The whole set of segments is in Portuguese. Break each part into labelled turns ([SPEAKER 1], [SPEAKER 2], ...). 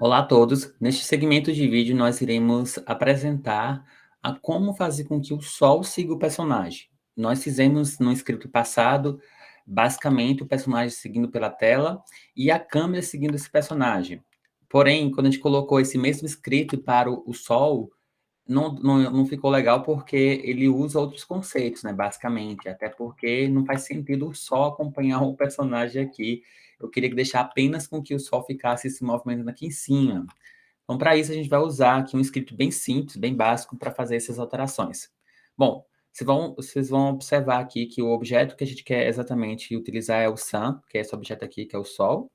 [SPEAKER 1] Olá a todos. Neste segmento de vídeo, nós iremos apresentar a como fazer com que o sol siga o personagem. Nós fizemos no script passado, basicamente, o personagem seguindo pela tela e a câmera seguindo esse personagem. Porém, quando a gente colocou esse mesmo script para o sol, não ficou legal porque ele usa outros conceitos, né, basicamente, até porque não faz sentido só acompanhar o personagem aqui. Eu queria deixar apenas com que o sol ficasse se movimentando aqui em cima. Então, para isso, a gente vai usar aqui um script bem simples, bem básico, para fazer essas alterações. Bom, vocês vão observar aqui que o objeto que a gente quer exatamente utilizar é o sun, que é esse objeto aqui, que é o sol.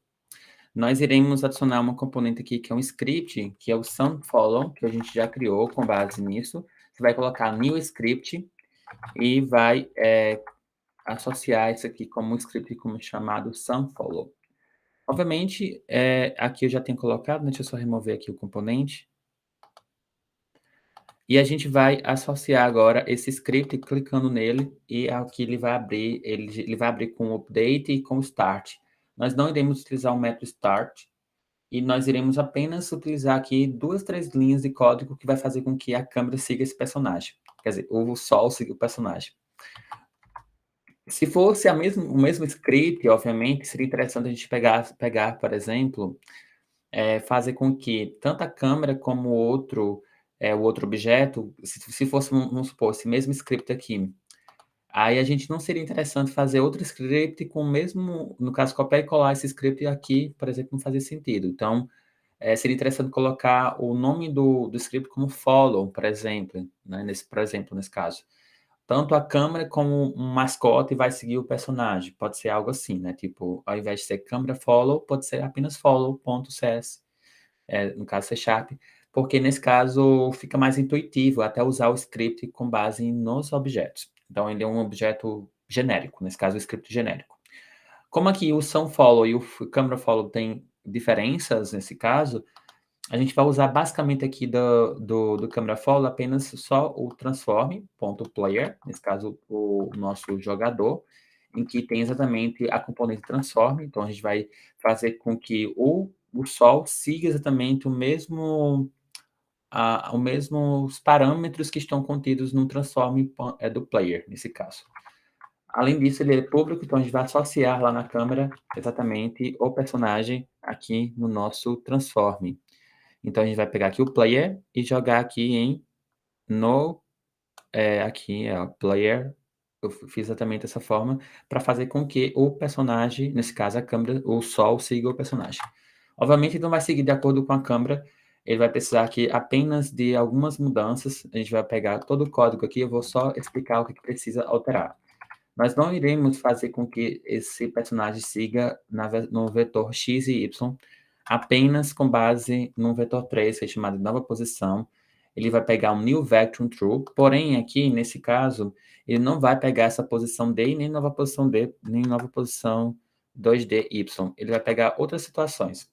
[SPEAKER 1] Nós iremos adicionar uma componente aqui, que é um script, que é o sunFollow, que a gente já criou com base nisso. Você vai colocar new script e vai associar isso aqui como um script como chamado sunFollow. Obviamente, aqui eu já tenho colocado, né? Deixa eu só remover aqui o componente. E a gente vai associar agora esse script clicando nele e aqui ele vai abrir com o update e com o start. Nós não iremos utilizar o método start e nós iremos apenas utilizar aqui 2, 3 linhas de código que vai fazer com que a câmera siga esse personagem. Quer dizer, o sol siga o personagem. Se fosse o mesmo script, obviamente, seria interessante a gente pegar, por exemplo, fazer com que tanto a câmera como o outro objeto, se fosse, vamos supor, esse mesmo script aqui, aí a gente não seria interessante fazer outro script com o mesmo, no caso, copiar e colar esse script aqui, por exemplo, não fazia sentido. Então, seria interessante colocar o nome do script como follow, por exemplo, né, nesse caso. Tanto a câmera como um mascote vai seguir o personagem. Pode ser algo assim, né? Tipo, ao invés de ser câmera follow, pode ser apenas follow.cs, no caso C Sharp, porque nesse caso fica mais intuitivo até usar o script com base nos objetos. Então, ele é um objeto genérico, nesse caso, o script genérico. Como aqui o sunFollow e o cameraFollow têm diferenças nesse caso, a gente vai usar basicamente aqui do cameraFollow apenas só o transform.player, nesse caso o nosso jogador, em que tem exatamente a componente transform. Então, a gente vai fazer com que o sol siga exatamente os mesmos parâmetros que estão contidos no transform do player, nesse caso. Além disso, ele é público, então a gente vai associar lá na câmera exatamente o personagem aqui no nosso transform. Então, a gente vai pegar aqui o player e jogar aqui player. Eu fiz exatamente dessa forma para fazer com que o personagem, nesse caso a câmera, o sol siga o personagem. Obviamente, não vai seguir de acordo com a câmera, ele vai precisar aqui apenas de algumas mudanças. A gente vai pegar todo o código aqui, eu vou só explicar o que precisa alterar. Nós não iremos fazer com que esse personagem siga no vetor x e y, apenas com base no vetor 3, que é chamado de nova posição. Ele vai pegar um new vector true, porém aqui, nesse caso, ele não vai pegar essa posição D, nem nova posição D, nem nova posição 2D, Y. Ele vai pegar outras situações.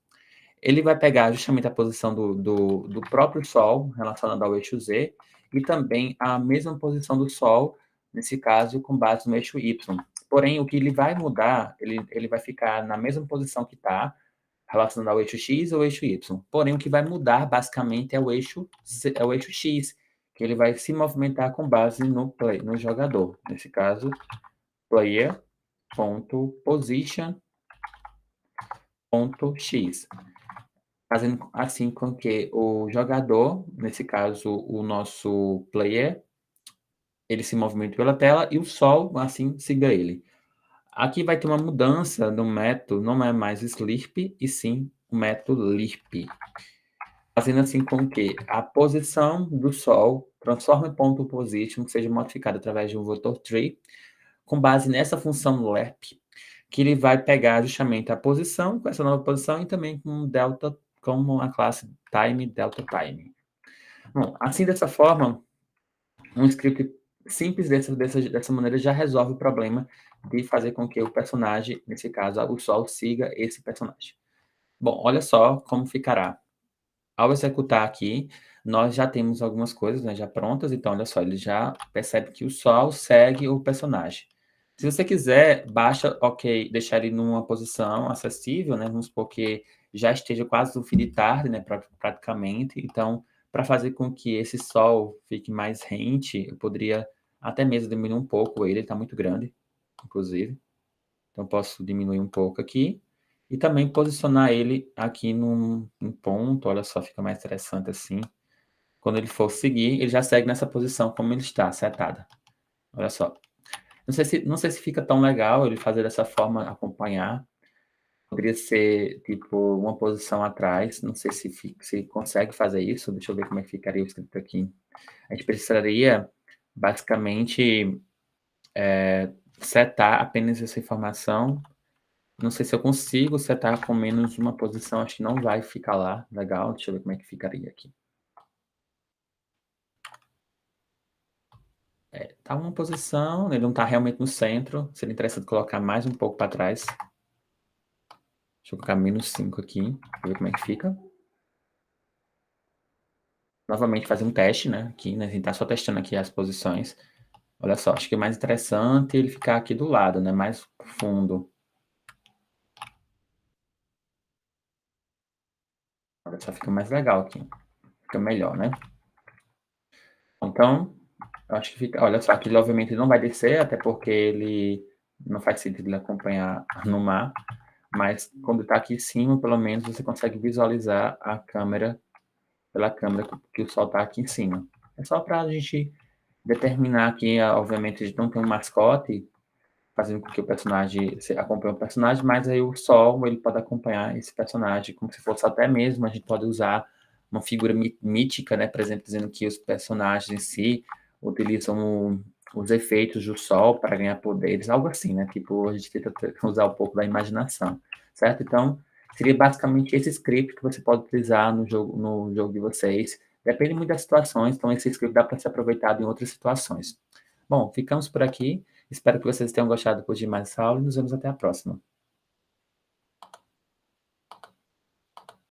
[SPEAKER 1] Ele vai pegar justamente a posição do próprio Sol, relacionada ao eixo Z, e também a mesma posição do Sol, nesse caso, com base no eixo Y. Porém, o que ele vai mudar, ele vai ficar na mesma posição que está, relacionado ao eixo X ou eixo Y. Porém, o que vai mudar, basicamente, é o eixo X, que ele vai se movimentar com base no jogador. Nesse caso, player.position.x, fazendo assim com que o jogador, nesse caso o nosso player, ele se movimente pela tela e o sol, assim, siga ele. Aqui vai ter uma mudança no método, não é mais slurp, e sim o método lirp, fazendo assim com que a posição do sol, transform.position, seja modificada através de um vetor tree, com base nessa função lerp, que ele vai pegar justamente a posição, com essa nova posição, e também com delta, como a classe time, delta time. Bom, assim, dessa forma, um script simples dessa maneira já resolve o problema de fazer com que o personagem, nesse caso, o sol, siga esse personagem. Bom, olha só como ficará. Ao executar aqui, nós já temos algumas coisas, né, já prontas. Então, olha só, ele já percebe que o sol segue o personagem. Se você quiser, baixa, ok, deixar ele numa posição acessível, né? Vamos supor que já esteja quase no fim de tarde, né, praticamente, então, para fazer com que esse sol fique mais rente, eu poderia até mesmo diminuir um pouco ele está muito grande, inclusive. Então posso diminuir um pouco aqui, e também posicionar ele aqui num ponto, olha só, fica mais interessante assim. Quando ele for seguir, ele já segue nessa posição como ele está, setada. Olha só. Não sei se fica tão legal ele fazer dessa forma, acompanhar. Poderia ser, tipo, uma posição atrás, não sei se consegue fazer isso, deixa eu ver como é que ficaria o escrito aqui. A gente precisaria, basicamente, setar apenas essa informação. Não sei se eu consigo setar com menos uma posição, acho que não vai ficar lá, legal, deixa eu ver como é que ficaria aqui. Tá uma posição, ele não tá realmente no centro, seria interessante colocar mais um pouco para trás. Deixa eu colocar -5 aqui, pra ver como é que fica. Novamente fazer um teste, né, aqui, né, a gente tá só testando aqui as posições. Olha só, acho que é mais interessante ele ficar aqui do lado, né, mais fundo. Olha só, fica mais legal aqui, fica melhor, né. Então, eu acho que fica olha só, aqui ele obviamente não vai descer, até porque ele não faz sentido ele acompanhar no mar, mas quando tá aqui em cima, pelo menos você consegue visualizar a câmera pela câmera que o sol tá aqui em cima. É só pra gente determinar aqui, obviamente a gente não tem um mascote, fazendo com que o personagem acompanhe o personagem, mas aí o sol ele pode acompanhar esse personagem, como se fosse até mesmo, a gente pode usar uma figura mítica, né, por exemplo, dizendo que os personagens em si utilizam os efeitos do sol para ganhar poderes, algo assim, né, tipo, a gente tenta usar um pouco da imaginação, certo? Então, seria basicamente esse script que você pode utilizar no jogo de vocês, depende muito das situações, então esse script dá para ser aproveitado em outras situações. Bom, ficamos por aqui. Espero que vocês tenham gostado por de mais essa aula e nos vemos até a próxima.